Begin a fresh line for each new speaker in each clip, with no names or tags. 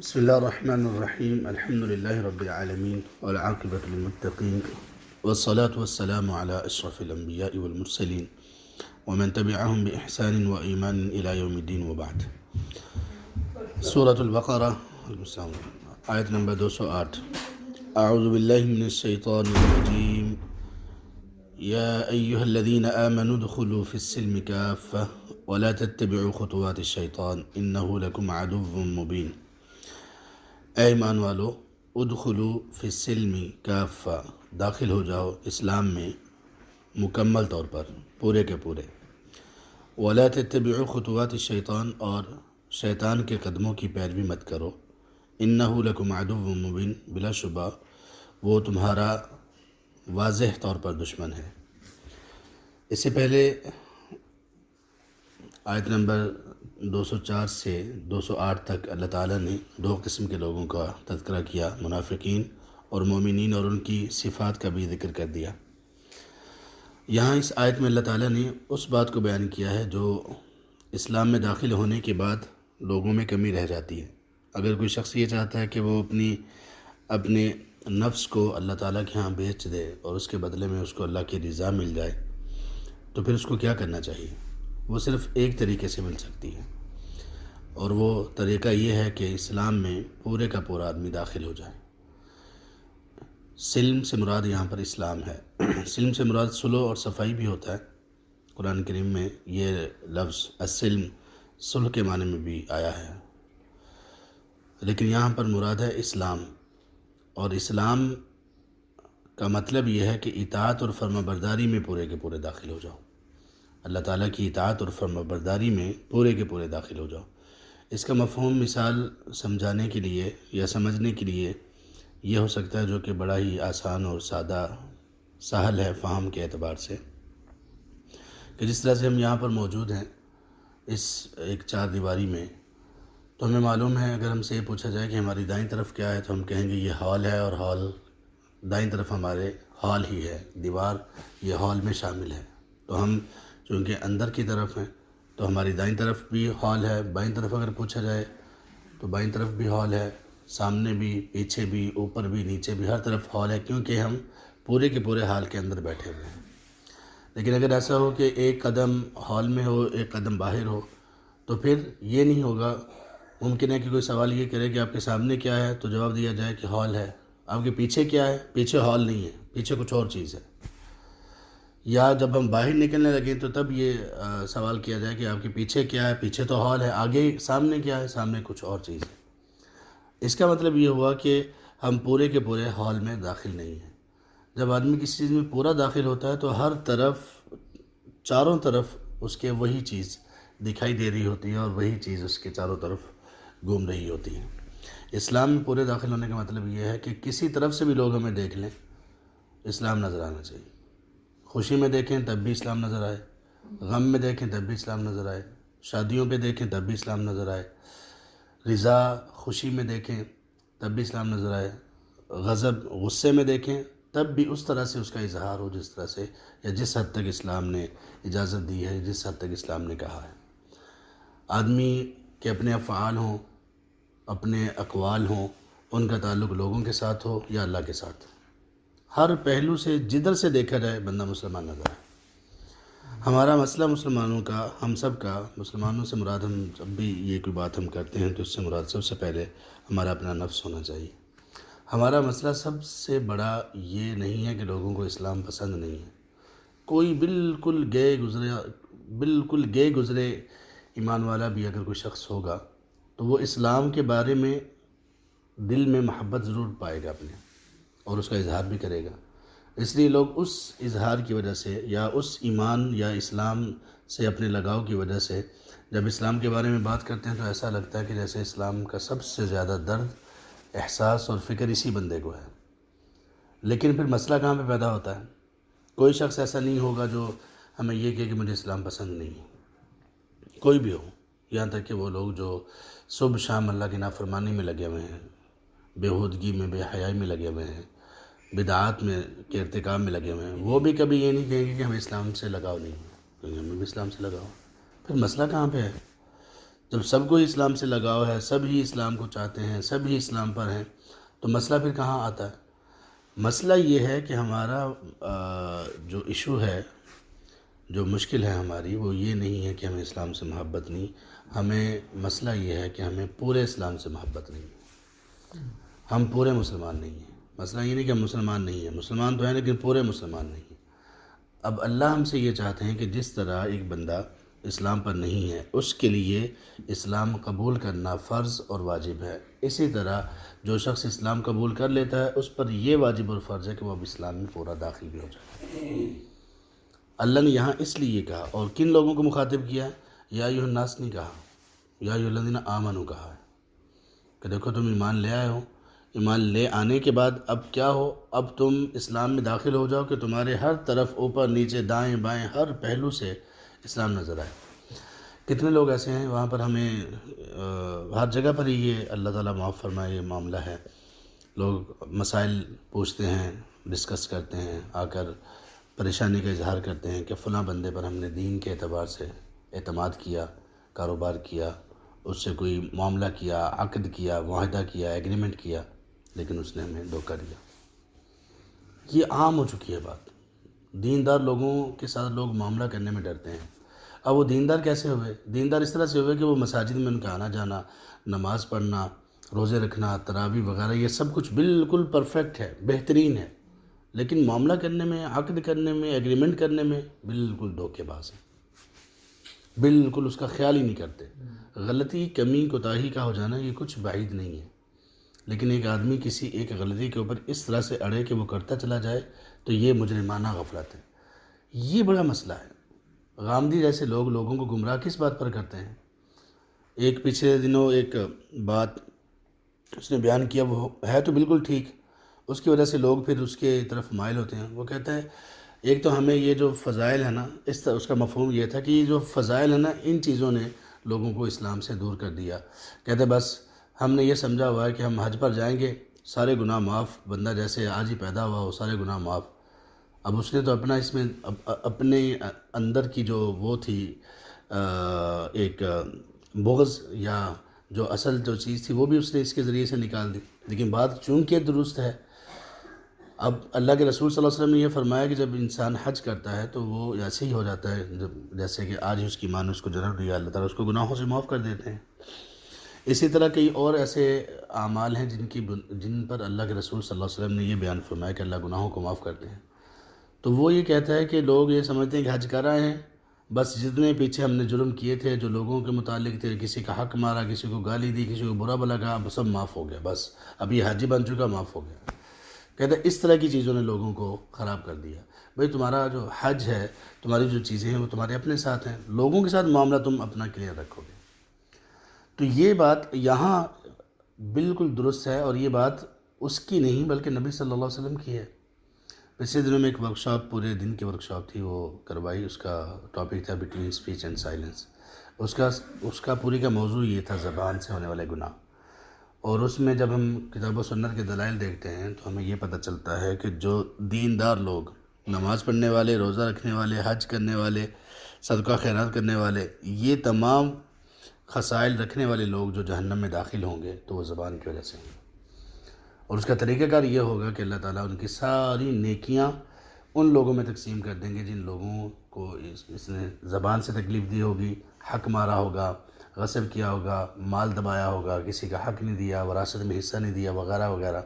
بسم الله الرحمن الرحيم. الحمد لله رب العالمين والعاقبة للمتقين والصلاة والسلام على أشرف الأنبياء والمرسلين ومن تبعهم بإحسان وإيمان إلى يوم الدين وبعد. سورة البقرة آیت نمبر 208. اعوذ باللہ من الشیطان الرجیم. یا ایہا الذین آمنوا ادخلوا فی السلم کافة ولا تتبعوا خطوات الشیطان انہ لکم عدو مبین. اے ایمان والو، ادخلوا فی السلم کافة، داخل ہو جاؤ اسلام میں مکمل طور پر، پورے کے پورے. ولا تتبعوا خطوات الشیطان، اور شیطان کے قدموں کی پیروی مت کرو. انہ لکم عدو مبین، بلا شبہ وہ تمہارا واضح طور پر دشمن ہے. اس سے پہلے آیت نمبر 204 سے 208 تک اللہ تعالیٰ نے دو قسم کے لوگوں کا تذکرہ کیا، منافقین اور مومنین، اور ان کی صفات کا بھی ذکر کر دیا. یہاں اس آیت میں اللہ تعالیٰ نے اس بات کو بیان کیا ہے جو اسلام میں داخل ہونے کے بعد لوگوں میں کمی رہ جاتی ہے. اگر کوئی شخص یہ چاہتا ہے کہ وہ اپنے نفس کو اللہ تعالیٰ کے ہاں بیچ دے اور اس کے بدلے میں اس کو اللہ کی رضا مل جائے، تو پھر اس کو کیا کرنا چاہیے؟ وہ صرف ایک طریقے سے مل سکتی ہے، اور وہ طریقہ یہ ہے کہ اسلام میں پورے کا پورا آدمی داخل ہو جائے. سلم سے مراد یہاں پر اسلام ہے. سلم سے مراد صلح اور صفائی بھی ہوتا ہے. قرآن کریم میں یہ لفظ السلم صلح کے معنی میں بھی آیا ہے، لیکن یہاں پر مراد ہے اسلام. اور اسلام کا مطلب یہ ہے کہ اطاعت اور فرما برداری میں پورے کے پورے داخل ہو جاؤ. اللہ تعالیٰ کی اطاعت اور فرما برداری میں پورے کے پورے داخل ہو جاؤ. اس کا مفہوم مثال سمجھانے کے لیے یا سمجھنے کے لیے یہ ہو سکتا ہے، جو کہ بڑا ہی آسان اور سہل ہے فہم کے اعتبار سے، کہ جس طرح سے ہم یہاں پر موجود ہیں اس ایک چار دیواری میں، تو ہمیں معلوم ہے اگر ہم سے یہ پوچھا جائے کہ ہماری دائیں طرف کیا ہے، تو ہم کہیں گے یہ ہال ہے، اور ہال دائیں طرف ہمارے ہال ہی ہے، دیوار یہ ہال میں شامل ہے. تو ہم چونکہ اندر کی طرف ہیں تو ہماری دائیں طرف بھی ہال ہے. بائیں طرف اگر پوچھا جائے تو بائیں طرف بھی ہال ہے، سامنے بھی، پیچھے بھی، اوپر بھی، نیچے بھی، ہر طرف ہال ہے، کیونکہ ہم پورے کے پورے ہال کے اندر بیٹھے ہوئے ہیں. لیکن اگر ایسا ہو کہ ایک قدم ہال میں ہو، ایک قدم باہر ہو، تو پھر یہ نہیں ہوگا. ممکن ہے کہ کوئی سوال یہ کرے کہ آپ کے سامنے کیا ہے، تو جواب دیا جائے کہ ہال ہے. آپ کے پیچھے کیا ہے؟ پیچھے ہال نہیں ہے، پیچھے کچھ اور چیز ہے. یا جب ہم باہر نکلنے لگیں تو تب یہ سوال کیا جائے کہ آپ کے پیچھے کیا ہے؟ پیچھے تو ہال ہے. آگے سامنے کیا ہے؟ سامنے کچھ اور چیز ہے. اس کا مطلب یہ ہوا کہ ہم پورے کے پورے ہال میں داخل نہیں ہیں. جب آدمی کسی چیز میں پورا داخل ہوتا ہے تو ہر طرف، چاروں طرف اس کے وہی چیز دکھائی دے رہی ہوتی ہے، اور وہی چیز اس کے چاروں طرف گھوم رہی ہوتی ہے. اسلام میں پورے داخل ہونے کا مطلب یہ ہے کہ کسی طرف سے بھی لوگ ہمیں دیکھ لیں، اسلام نظر آنا چاہیے. خوشی میں دیکھیں تب بھی اسلام نظر آئے، غم میں دیکھیں تب بھی اسلام نظر آئے، شادیوں پہ دیکھیں تب بھی اسلام نظر آئے، رضا خوشی میں دیکھیں تب بھی اسلام نظر آئے، غضب غصے میں دیکھیں تب بھی اس طرح سے اس کا اظہار ہو جس طرح سے یا جس حد تک اسلام نے اجازت دی ہے، جس حد تک اسلام نے کہا ہے. آدمی کے اپنے افعال ہوں، اپنے اقوال ہوں، ان کا تعلق لوگوں کے ساتھ ہو یا اللہ کے ساتھ، ہر پہلو سے جدھر سے دیکھا جائے بندہ مسلمان نظر آئے. ہمارا مسئلہ مسلمانوں کا، ہم سب کا، مسلمانوں سے مراد، ہم جب بھی یہ کوئی بات ہم کرتے ہیں تو اس سے مراد سب سے پہلے ہمارا اپنا نفس ہونا چاہیے. ہمارا مسئلہ سب سے بڑا یہ نہیں ہے کہ لوگوں کو اسلام پسند نہیں ہے. کوئی بالکل گئے گزرے ایمان والا بھی اگر کوئی شخص ہوگا تو وہ اسلام کے بارے میں دل میں محبت ضرور پائے گا اپنے، اور اس کا اظہار بھی کرے گا. اس لیے لوگ اس اظہار کی وجہ سے یا اس ایمان یا اسلام سے اپنے لگاؤ کی وجہ سے جب اسلام کے بارے میں بات کرتے ہیں تو ایسا لگتا ہے کہ جیسے اسلام کا سب سے زیادہ درد، احساس اور فکر اسی بندے کو ہے. لیکن پھر مسئلہ کہاں پہ پیدا ہوتا ہے؟ کوئی شخص ایسا نہیں ہوگا جو ہمیں یہ کہے کہ مجھے اسلام پسند نہیں ہے. کوئی بھی ہو، یہاں تک کہ وہ لوگ جو صبح شام اللہ کی نافرمانی میں لگے ہوئے ہیں، بیہودگی میں، بے حیائی میں لگے ہوئے ہیں، بدعات میں کے ارتکاب میں لگے ہوئے ہیں، وہ بھی کبھی یہ نہیں کہیں گے کہ ہمیں اسلام سے لگاؤ نہیں ہے، کیونکہ ہمیں بھی اسلام سے لگاؤ. پھر مسئلہ کہاں پہ ہے؟ جب سب کو اسلام سے لگاؤ ہے، سب ہی اسلام کو چاہتے ہیں، سب ہی اسلام پر ہیں، تو مسئلہ پھر کہاں آتا ہے؟ مسئلہ یہ ہے کہ ہمارا جو ایشو ہے، جو مشکل ہے ہماری، وہ یہ نہیں ہے کہ ہمیں اسلام سے محبت نہیں، ہمیں مسئلہ یہ ہے کہ ہمیں پورے اسلام سے محبت نہیں، ہم پورے مسلمان نہیں ہیں۔ مسئلہ یہ نہیں کہ ہم مسلمان نہیں ہیں، مسلمان تو ہیں لیکن پورے مسلمان نہیں ہیں۔ اب اللہ ہم سے یہ چاہتے ہیں کہ جس طرح ایک بندہ اسلام پر نہیں ہے، اس کے لیے اسلام قبول کرنا فرض اور واجب ہے، اسی طرح جو شخص اسلام قبول کر لیتا ہے اس پر یہ واجب اور فرض ہے کہ وہ اب اسلام میں پورا داخل بھی ہو جائے۔ اللہ نے یہاں اس لیے کہا، اور کن لوگوں کو مخاطب کیا ہے؟ یا ایھا الناس نہیں کہا، یا ایھا الذین آمنوا کہا ہے کہ دیکھو تم ایمان لے آئے ہو، ایمان لے آنے کے بعد اب کیا ہو، اب تم اسلام میں داخل ہو جاؤ کہ تمہارے ہر طرف، اوپر نیچے دائیں بائیں، ہر پہلو سے اسلام نظر آئے۔ کتنے لوگ ایسے ہیں وہاں پر ہمیں ہر جگہ پر ہی یہ اللہ تعالیٰ معاف فرمائے یہ معاملہ ہے، لوگ مسائل پوچھتے ہیں، ڈسکس کرتے ہیں، آ کر پریشانی کا اظہار کرتے ہیں کہ فلاں بندے پر ہم نے دین کے اعتبار سے اعتماد کیا، کاروبار کیا، اس سے کوئی معاملہ کیا، عقد کیا، معاہدہ کیا، ایگریمنٹ کیا، لیکن اس نے ہمیں دھوکہ دیا۔ یہ عام ہو چکی ہے بات، دیندار لوگوں کے ساتھ لوگ معاملہ کرنے میں ڈرتے ہیں۔ اب وہ دیندار کیسے ہوئے؟ دیندار اس طرح سے ہوئے کہ وہ مساجد میں ان کا آنا جانا، نماز پڑھنا، روزے رکھنا، تراویح وغیرہ، یہ سب کچھ بالکل پرفیکٹ ہے، بہترین ہے، لیکن معاملہ کرنے میں، عقد کرنے میں، ایگریمنٹ کرنے میں بالکل دھوکے باز ہے، بالکل اس کا خیال ہی نہیں کرتے۔ غلطی، کمی، کوتاہی کا ہو جانا یہ کچھ بعید نہیں ہے، لیکن ایک آدمی کسی ایک غلطی کے اوپر اس طرح سے اڑے کہ وہ کرتا چلا جائے تو یہ مجرمانہ غفلت ہے، یہ بڑا مسئلہ ہے۔ غامدی جیسے لوگ لوگوں کو گمراہ کس بات پر کرتے ہیں؟ ایک پچھلے دنوں ایک بات اس نے بیان کیا، وہ ہے تو بالکل ٹھیک، اس کی وجہ سے لوگ پھر اس کے طرف مائل ہوتے ہیں۔ وہ کہتا ہے ایک تو ہمیں یہ جو فضائل ہے نا، اس کا مفہوم یہ تھا کہ یہ جو فضائل ہے نا، ان چیزوں نے لوگوں کو اسلام سے دور کر دیا۔ کہتے بس ہم نے یہ سمجھا ہوا ہے کہ ہم حج پر جائیں گے، سارے گناہ معاف، بندہ جیسے آج ہی پیدا ہوا ہو سارے گناہ معاف۔ اب اس نے تو اپنا اس میں اپنے اندر کی جو وہ تھی ایک بغض یا جو اصل جو چیز تھی وہ بھی اس نے اس کے ذریعے سے نکال دی۔ لیکن بات چونکہ درست ہے، اب اللہ کے رسول صلی اللہ علیہ وسلم نے یہ فرمایا کہ جب انسان حج کرتا ہے تو وہ ایسے ہی ہو جاتا ہے جیسے کہ آج ہی اس کی ماں نے اس کو جنم دیا، اللہ تعالیٰ اس کو گناہوں سے معاف کر دیتے ہیں۔ اسی طرح کئی اور ایسے اعمال ہیں جن پر اللہ کے رسول صلی اللہ علیہ وسلم نے یہ بیان فرمایا کہ اللہ گناہوں کو معاف کرتے ہیں۔ تو وہ یہ کہتا ہے کہ لوگ یہ سمجھتے ہیں کہ حج کر رہے ہیں، بس جتنے پیچھے ہم نے جرم کیے تھے جو لوگوں کے متعلق تھے، کسی کا حق مارا، کسی کو گالی دی، کسی کو برا بھلا کہا، اب سب معاف ہو گیا، بس اب یہ حاجی بن چکا، معاف ہو گیا۔ کہتا ہے اس طرح کی چیزوں نے لوگوں کو خراب کر دیا۔ بھئی تمہارا جو حج ہے، تمہاری جو چیزیں ہیں وہ تمہارے اپنے ساتھ ہیں، لوگوں کے ساتھ معاملہ تم اپنا کلیئر رکھو گے۔ تو یہ بات یہاں بالکل درست ہے، اور یہ بات اس کی نہیں بلکہ نبی صلی اللہ علیہ وسلم کی ہے۔ پچھلے دنوں میں ایک ورکشاپ، پورے دن کی ورکشاپ تھی، وہ کروائی، اس کا ٹاپک تھا بٹوین اسپیچ اینڈ سائلنس۔ اس کا پوری کا موضوع یہ تھا زبان سے ہونے والے گناہ، اور اس میں جب ہم کتاب و سنت کے دلائل دیکھتے ہیں تو ہمیں یہ پتہ چلتا ہے کہ جو دیندار لوگ، نماز پڑھنے والے، روزہ رکھنے والے، حج کرنے والے، صدقہ خیرات کرنے والے، یہ تمام خصائل رکھنے والے لوگ جو جہنم میں داخل ہوں گے تو وہ زبان کی وجہ سے ہوں گے، اور اس کا طریقہ کار یہ ہوگا کہ اللہ تعالیٰ ان کی ساری نیکیاں ان لوگوں میں تقسیم کر دیں گے جن لوگوں کو اس نے زبان سے تکلیف دی ہوگی، حق مارا ہوگا، غصب کیا ہوگا، مال دبایا ہوگا، کسی کا حق نہیں دیا، وراثت میں حصہ نہیں دیا، وغیرہ وغیرہ۔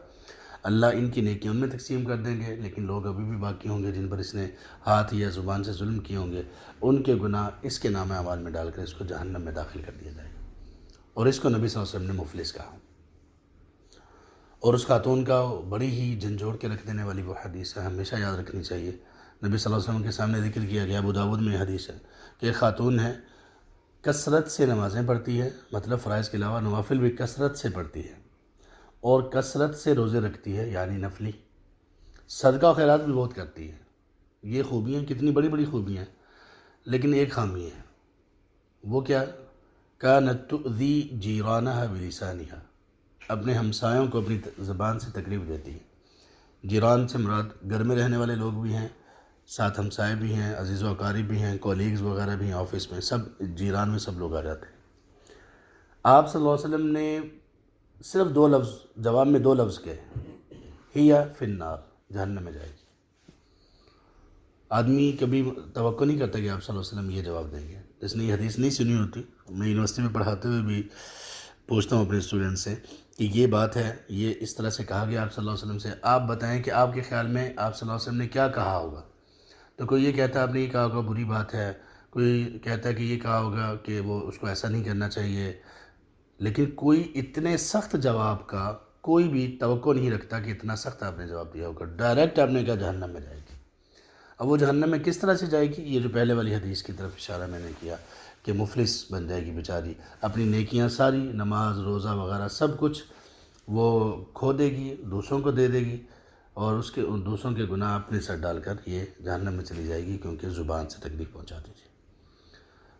اللہ ان کی نیکیاں ان میں تقسیم کر دیں گے، لیکن لوگ ابھی بھی باقی ہوں گے جن پر اس نے ہاتھ یا زبان سے ظلم کیے ہوں گے، ان کے گناہ اس کے نام اعمال میں ڈال کر اس کو جہنم میں داخل کر دیا جائے گا، اور اس کو نبی صلی اللہ علیہ وسلم نے مفلس کہا۔ اور اس خاتون کا بڑی ہی جھنجھوڑ کے رکھ دینے والی وہ حدیث ہے، ہمیشہ یاد رکھنی چاہیے۔ نبی صلی اللہ علیہ وسلم کے سامنے ذکر کیا گیا، ابو داؤد میں حدیث ہے کہ ایک خاتون ہے، کثرت سے نمازیں پڑھتی ہے، مطلب فرائض کے علاوہ نوافل بھی کثرت سے پڑھتی ہے، اور کثرت سے روزے رکھتی ہے یعنی نفلی، صدقہ و خیرات بھی بہت کرتی ہے۔ یہ خوبیاں کتنی بڑی بڑی خوبیاں ہیں، لیکن ایک خامی ہے، وہ کیا؟ کانت تؤذی جیرانہا بلسانہا، اپنے ہمسایوں کو اپنی زبان سے تکلیف دیتی ہے۔ جیران سے مراد گھر میں رہنے والے لوگ بھی ہیں، ساتھ ہمسائے بھی ہیں، عزیز و اقارب بھی ہیں، کولیگز وغیرہ بھی ہیں، آفس میں، سب جیران میں سب لوگ آ جاتے ہیں۔ آپ صلی اللہ علیہ وسلم نے صرف 2 لفظ جواب میں 2 لفظ کہے، ہیا فی النار، جہنم میں جائے گی۔ آدمی کبھی توقع نہیں کرتا کہ آپ صلی اللہ علیہ وسلم یہ جواب دیں گے، جس نے یہ حدیث نہیں سنی ہوتی۔ میں یونیورسٹی میں پڑھاتے ہوئے بھی پوچھتا ہوں اپنے اسٹوڈنٹ سے کہ یہ بات ہے، یہ اس طرح سے کہا گیا آپ صلی اللہ علیہ وسلم سے، آپ بتائیں کہ آپ کے خیال میں آپ صلی اللہ علیہ وسلم نے کیا کہا ہوگا؟ تو کوئی یہ کہتا ہے آپ نے یہ کہا ہوگا بری بات ہے، کوئی کہتا ہے کہ یہ کہا ہوگا کہ وہ اس کو ایسا نہیں کرنا چاہیے، لیکن کوئی اتنے سخت جواب کا کوئی بھی توقع نہیں رکھتا کہ اتنا سخت آپ نے جواب دیا ہوگا۔ ڈائریکٹ آپ نے کہا جہنم میں جائے گی۔ اب وہ جہنم میں کس طرح سے جائے گی؟ یہ جو پہلے والی حدیث کی طرف اشارہ میں نے کیا کہ مفلس بن جائے گی بیچاری، اپنی نیکیاں ساری، نماز روزہ وغیرہ سب کچھ وہ کھو دے گی، دوسروں کو دے دے گی، اور اس کے دوسروں کے گناہ اپنے سر ڈال کر یہ جہنم میں چلی جائے گی، کیونکہ زبان سے تکلیف پہنچاتی تھی۔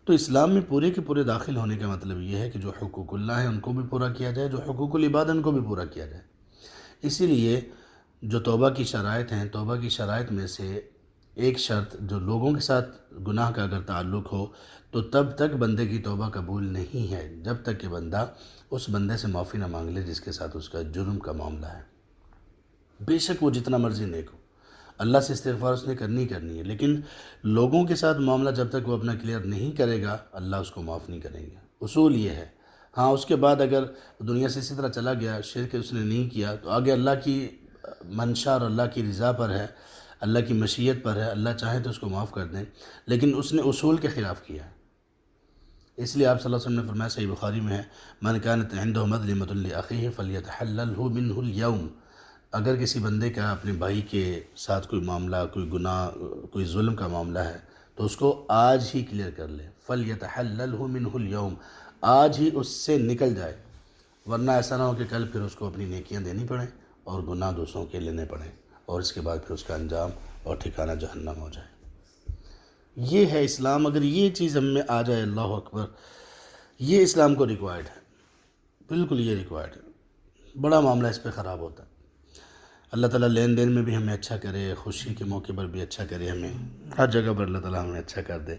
تو اسلام میں پورے کے پورے داخل ہونے کا مطلب یہ ہے کہ جو حقوق اللہ ہیں ان کو بھی پورا کیا جائے، جو حقوق العباد ان کو بھی پورا کیا جائے۔ اسی لیے جو توبہ کی شرائط ہیں، توبہ کی شرائط میں سے ایک شرط جو لوگوں کے ساتھ گناہ کا اگر تعلق ہو تو تب تک بندے کی توبہ قبول نہیں ہے جب تک کہ بندہ اس بندے سے معافی نہ مانگ لے جس کے ساتھ اس کا جرم کا معاملہ ہے، بے شک وہ جتنا مرضی نیک ہو۔ اللہ سے استغفار اس نے کرنی ہے، لیکن لوگوں کے ساتھ معاملہ جب تک وہ اپنا کلیئر نہیں کرے گا اللہ اس کو معاف نہیں کریں گے۔ اصول یہ ہے۔ ہاں اس کے بعد اگر دنیا سے اسی طرح چلا گیا، شرک اس نے نہیں کیا، تو آگے اللہ کی منشا اور اللہ کی رضا پر ہے، اللہ کی مشیت پر ہے، اللہ چاہے تو اس کو معاف کر دیں، لیکن اس نے اصول کے خلاف کیا ہے۔ اس لیے آپ صلی اللہ علیہ وسلم نے فرمایا، صحیح بخاری میں ہے، من كانت عنده مظلمة لأخيه فليتحلله منه اليوم، اگر کسی بندے کا اپنے بھائی کے ساتھ کوئی معاملہ، کوئی گناہ، کوئی ظلم کا معاملہ ہے تو اس کو آج ہی کلیئر کر لے، فليتحلله منه اليوم، آج ہی اس سے نکل جائے، ورنہ ایسا نہ ہو کہ کل پھر اس کو اپنی نیکیاں دینی پڑیں اور گناہ دوسروں کے لینے پڑیں، اور اس کے بعد پھر اس کا انجام اور ٹھکانہ جہنم ہو جائے۔ یہ ہے اسلام۔ اگر یہ چیز ہم میں آ جائے، اللہ اکبر، یہ اسلام کو ریکوائرڈ ہے، بالکل یہ ریکوائرڈ ہے۔ بڑا معاملہ اس پہ خراب ہوتا ہے۔ اللہ تعالیٰ لین دین میں بھی ہمیں اچھا کرے، خوشی کے موقع پر بھی اچھا کرے، ہمیں ہر جگہ پر اللہ تعالیٰ ہمیں اچھا کر دے۔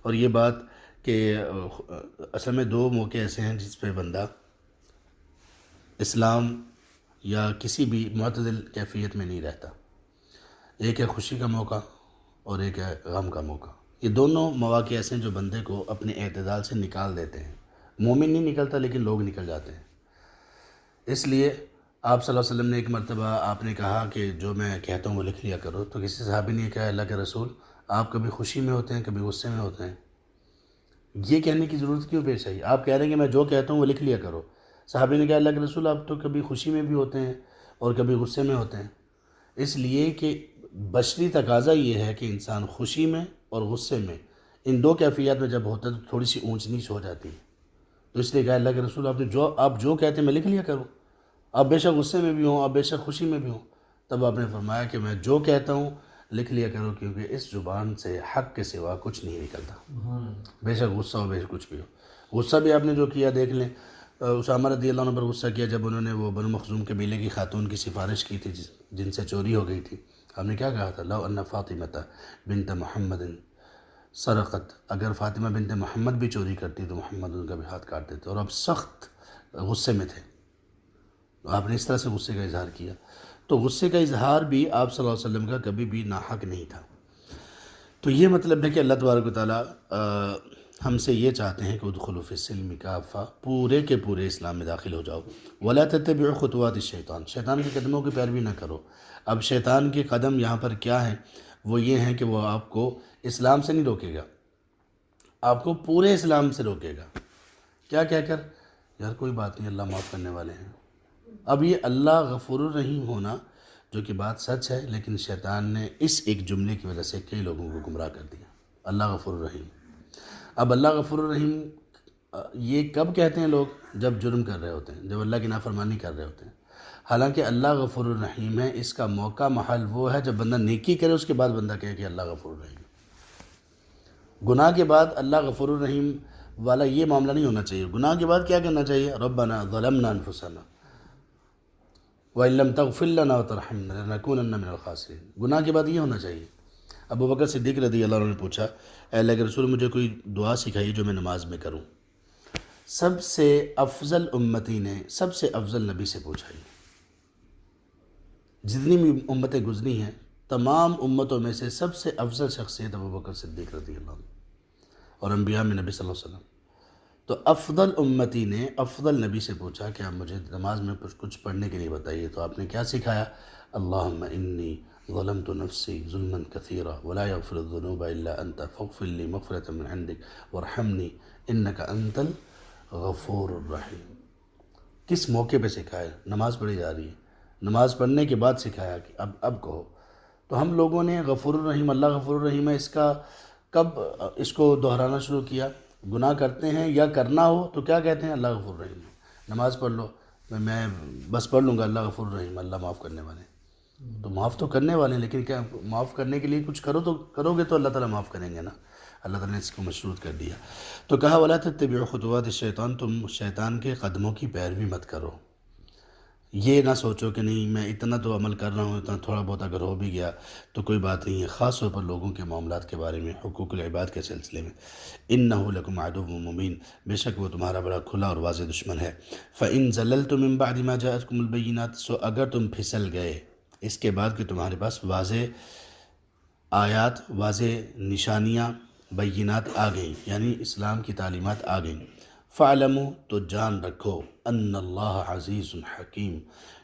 اور یہ بات کہ اصل میں 2 موقع ایسے ہیں جس پہ بندہ اسلام یا کسی بھی معتدل کیفیت میں نہیں رہتا۔ ایک ہے خوشی کا موقع اور ایک ہے غم کا موقع۔ یہ دونوں مواقع ایسے ہیں جو بندے کو اپنے اعتدال سے نکال دیتے ہیں۔ مومن نہیں نکلتا لیکن لوگ نکل جاتے ہیں۔ اس لیے آپ صلی اللہ علیہ وسلم نے ایک مرتبہ آپ نے کہا کہ جو میں کہتا ہوں وہ لکھ لیا کرو، تو کسی صحابی نے کہا، اللہ کے رسول آپ کبھی خوشی میں ہوتے ہیں کبھی غصے میں ہوتے ہیں، یہ کہنے کی ضرورت کیوں پیش آئی؟ آپ کہہ رہے ہیں کہ میں جو کہتا ہوں وہ لکھ لیا کرو۔ صحابی نے کہا، اللہ کے رسول آپ تو کبھی خوشی میں بھی ہوتے ہیں اور کبھی غصے میں ہوتے ہیں۔ اس لیے کہ بشری تقاضا یہ ہے کہ انسان خوشی میں اور غصے میں، ان 2 کیفیات میں جب ہوتا ہے تو تھوڑی سی اونچ نیچ ہو جاتی ہے۔ تو اس لیے کہا، اللہ کے رسول آپ جو کہتے ہیں میں لکھ لیا کروں، آپ بے شک غصے میں بھی ہوں، آپ بے شک خوشی میں بھی ہوں۔ تب آپ نے فرمایا کہ میں جو کہتا ہوں لکھ لیا کرو، کیونکہ اس زبان سے حق کے سوا کچھ نہیں نکلتا، بے شک غصہ ہو بے شک کچھ بھی ہو۔ غصہ بھی آپ نے جو کیا دیکھ لیں، اسامہ رضی اللہ عنہ پر غصہ کیا جب انہوں نے وہ بنو مخزوم قبیلے کی خاتون کی سفارش کی تھی جن سے چوری ہو گئی تھی۔ ہم نے کیا کہا تھا، لو ان فاطمہ بنت محمد سرقت، اگر فاطمہ بنت محمد بھی چوری کرتی تو محمد ان کا بھی ہاتھ کاٹ دیتے، اور اب سخت غصے میں تھے۔ آپ نے اس طرح سے غصے کا اظہار کیا، تو غصے کا اظہار بھی آپ صلی اللہ علیہ وسلم کا کبھی بھی ناحق نہیں تھا۔ تو یہ مطلب ہے کہ اللہ تبارک و تعالیٰ ہم سے یہ چاہتے ہیں کہ ادخلوا فی السلم کافہ، پورے کے پورے اسلام میں داخل ہو جاؤ۔ ولا تتبعوا خطوات الشیطان، شیطان کے قدموں کی پیروی نہ کرو۔ اب شیطان کے قدم یہاں پر کیا ہیں؟ وہ یہ ہیں کہ وہ آپ کو اسلام سے نہیں روکے گا، آپ کو پورے اسلام سے روکے گا۔ کیا کہہ کر، یار کوئی بات نہیں، اللہ معاف کرنے والے ہیں۔ اب یہ اللہ غفور الرحیم ہونا جو کہ بات سچ ہے، لیکن شیطان نے اس ایک جملے کی وجہ سے کئی لوگوں کو گمراہ کر دیا، اللہ غفور الرحیم۔ اب اللہ غفور الرحیم یہ کب کہتے ہیں لوگ؟ جب جرم کر رہے ہوتے ہیں، جب اللہ کی نافرمانی کر رہے ہوتے ہیں۔ حالانکہ اللہ غفور الرحیم ہے، اس کا موقع محل وہ ہے جب بندہ نیکی کرے، اس کے بعد بندہ کہے کہ اللہ غفور الرحیم۔ گناہ کے بعد اللہ غفور الرحیم والا یہ معاملہ نہیں ہونا چاہیے۔ گناہ کے بعد کیا کرنا چاہیے؟ ربنا ظلمنا انفسنا وَإِن لَّمْ تَغْفِرْ لَنَا وَتَرْحَمْنَا لَنَكُونَنَّ مِنَ الْخَاسِرِينَ۔ گناہ کے بعد یہ ہونا چاہیے۔ ابو بکر صدیق رضی اللہ عنہ نے پوچھا، اے اللہ کے رسول مجھے کوئی دعا سکھائیے جو میں نماز میں کروں۔ سب سے افضل امتی نے سب سے افضل نبی سے پوچھا ہی، جتنی بھی امتیں گزری ہیں تمام امتوں میں سے سب سے افضل شخصیت ابوبکر صدیق رضی اللہ عنہ، اور انبیاء میں نبی صلی اللہ علیہ وسلم. تو افضل امتی نے افضل نبی سے پوچھا کہ آپ مجھے نماز میں کچھ پڑھنے کے لیے بتائیے. تو آپ نے کیا سکھایا؟ اللہم انی ظلمت نفسی ظلما کثیرا ولا یغفر الذنوب الا انت فاغفر لی مغفرۃ من عندک وارحمنی انک انت الغفور الرحیم. کس موقع پہ سکھایا؟ نماز پڑھی جا رہی ہے، نماز پڑھنے کے بعد سکھایا کہ اب کہو. تو ہم لوگوں نے غفور الرحیم، اللہ غفور الرحیم ہے، اس کا کب اس کو دہرانا شروع کیا؟ گناہ کرتے ہیں یا کرنا ہو تو کیا کہتے ہیں؟ اللہ غفور الرحیم ہے. نماز پڑھ لو، میں بس پڑھ لوں گا اللہ غفور الرحیم، اللہ معاف کرنے والے. تو معاف تو کرنے والے ہیں، لیکن کیا معاف کرنے کے لیے کچھ کرو گے تو اللہ تعالیٰ معاف کریں گے نا. اللہ تعالیٰ نے اس کو مشروط کر دیا. تو کہا وَلَا تَتَّبِعُوا خُطُوَاتِ الشَّيْطَانِ، تم شیطان کے قدموں کی پیروی مت کرو. یہ نہ سوچو کہ نہیں میں اتنا تو عمل کر رہا ہوں، اتنا تھوڑا بہت اگر ہو بھی گیا تو کوئی بات نہیں ہے. خاص طور پر لوگوں کے معاملات کے بارے میں، حقوق العباد کے سلسلے میں. إِنَّهُ لَكُمْ عَدُوٌّ مُّبِينٌ، بے شک وہ تمہارا بڑا کھلا اور واضح دشمن ہے. فَإِن زَلَلْتُم مِّن بَعْدِ مَا جَاءَتْكُمُ الْبَيِّنَاتُ، سو اگر تم پھسل گئے اس کے بعد کہ تمہارے پاس واضح آیات، واضح نشانیاں، بینات آ گئیں، یعنی اسلام کی تعلیمات آ گئیں. فَاعْلَمُوا، تو جان رکھو، ان اللہ عزیز حکیم،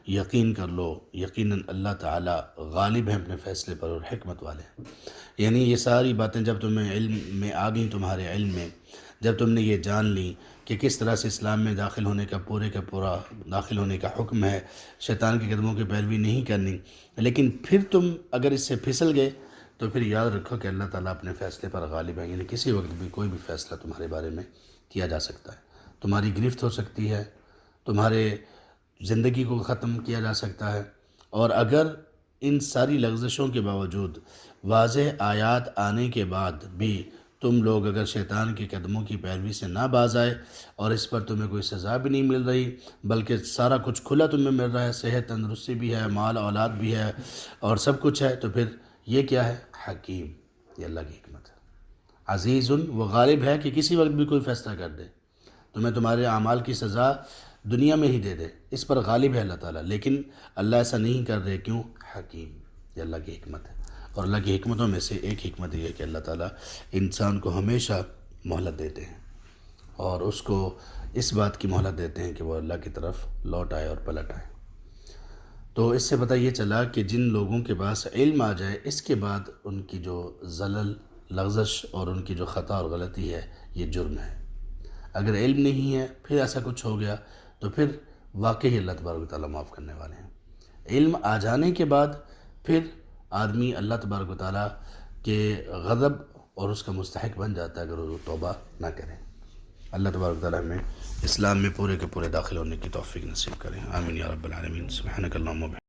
یقین کر لو یقیناً اللہ تعالیٰ غالب ہیں اپنے فیصلے پر اور حکمت والے ہیں. یعنی یہ ساری باتیں جب تمہیں علم میں آ گئیں، تمہارے علم میں جب تم نے یہ جان لی کہ کس طرح سے اسلام میں داخل ہونے کا پورا داخل ہونے کا حکم ہے، شیطان کے قدموں کی پیروی نہیں کرنی، لیکن پھر تم اگر اس سے پھسل گئے تو پھر یاد رکھو کہ اللہ تعالیٰ اپنے فیصلے پر غالب ہے. یعنی کسی وقت بھی کوئی بھی فیصلہ تمہارے بارے میں کیا جا سکتا ہے، تمہاری گرفت ہو سکتی ہے، تمہارے زندگی کو ختم کیا جا سکتا ہے. اور اگر ان ساری لغزشوں کے باوجود، واضح آیات آنے کے بعد بھی تم لوگ اگر شیطان کے قدموں کی پیروی سے نہ باز آئے اور اس پر تمہیں کوئی سزا بھی نہیں مل رہی بلکہ سارا کچھ کھلا تمہیں مل رہا ہے، صحت، تندرستی بھی ہے، مال اولاد بھی ہے اور سب کچھ ہے، تو پھر یہ کیا ہے؟ حکیم. یہ اللہ کی حکمت ہے. عزیز، وہ غالب ہے کہ کسی وقت بھی کوئی فیصلہ کر دے، تمہیں تمہارے اعمال کی سزا دنیا میں ہی دے دے، اس پر غالب ہے اللہ تعالیٰ. لیکن اللہ ایسا نہیں کر رہے، کیوں؟ حکیم. یہ اللہ کی حکمت ہے. اور اللہ کی حکمتوں میں سے ایک حکمت یہ ہے کہ اللہ تعالیٰ انسان کو ہمیشہ مہلت دیتے ہیں اور اس کو اس بات کی مہلت دیتے ہیں کہ وہ اللہ کی طرف لوٹ آئے اور پلٹ آئے. تو اس سے پتہ یہ چلا کہ جن لوگوں کے پاس علم آ جائے اس کے بعد ان کی جو زلل، لغزش اور ان کی جو خطا اور غلطی ہے یہ جرم ہے. اگر علم نہیں ہے پھر ایسا کچھ ہو گیا تو پھر واقعی اللہ تبارک و تعالیٰ معاف کرنے والے ہیں. علم آ جانے کے بعد پھر آدمی اللہ تبارک و تعالیٰ کے غضب اور اس کا مستحق بن جاتا ہے اگر وہ توبہ نہ کرے. اللہ تبارک و تعالیٰ ہمیں اسلام میں پورے کے پورے داخل ہونے کی توفیق نصیب کریں. آمین یا رب العالمین. سبحانک اللہم و بحمدک.